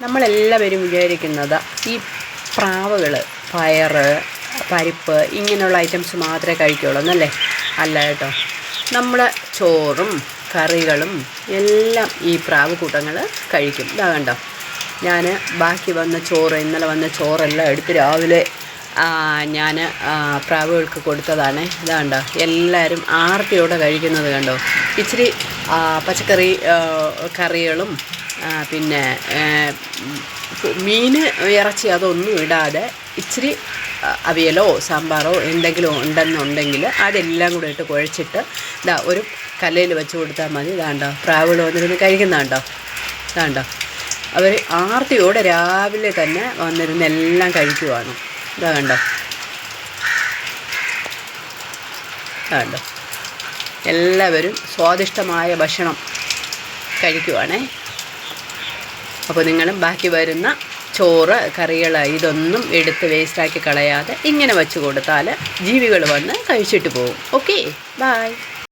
നമ്മളെല്ലാവരും വിചാരിക്കുന്നത് ഈ പ്രാവുകൾ പയറ്, പരിപ്പ് ഇങ്ങനെയുള്ള ഐറ്റംസ് മാത്രമേ കഴിക്കുകയുള്ളൂ എന്നല്ലേ? അല്ല കേട്ടോ. നമ്മുടെ ചോറും കറികളും എല്ലാം ഈ പ്രാവ് കൂട്ടങ്ങൾ കഴിക്കും. ഇതാ കണ്ടോ, ഞാൻ ബാക്കി വന്ന ചോറ്, ഇന്നലെ വന്ന ചോറെല്ലാം എടുത്ത് രാവിലെ ഞാൻ പ്രാവുകൾക്ക് കൊടുത്തതാണ്. ഇതാ കണ്ടോ, എല്ലാവരും ആർത്തിയോടെ കഴിക്കുന്നത് കണ്ടോ. ഇച്ചിരി പച്ചക്കറി കറികളും പിന്നെ മീൻ, ഇറച്ചി അതൊന്നും ഇടാതെ ഇച്ചിരി അവിയലോ സാമ്പാറോ എന്തെങ്കിലും ഉണ്ടെന്നുണ്ടെങ്കിൽ അതെല്ലാം കൂടെ ഇട്ട് കുഴച്ചിട്ട് ഇതാ ഒരു കല്ലയിൽ വെച്ച് കൊടുത്താൽ മതി. ഇതാണ്ടോ പ്രാവുകൾ വന്നിരുന്ന് കഴിക്കുന്നുണ്ടോ? ഇതാണ്ടോ, അവർ ആർത്തിയോടെ രാവിലെ തന്നെ വന്നിരുന്ന് എല്ലാം കഴിക്കുവാണ്. ഇതാ കണ്ടോ, ഇതാണ്ടോ, എല്ലാവരും സ്വാദിഷ്ടമായ ഭക്ഷണം കഴിക്കുവാണേ. അപ്പോൾ നിങ്ങളും ബാക്കി വരുന്ന ചോറ്, കറികൾ ഇതൊന്നും എടുത്ത് വേസ്റ്റാക്കി കളയാതെ ഇങ്ങനെ വെച്ച് കൊടുത്താൽ ജീവികൾ വന്ന് കഴിച്ചിട്ട് പോകും. Okay, by.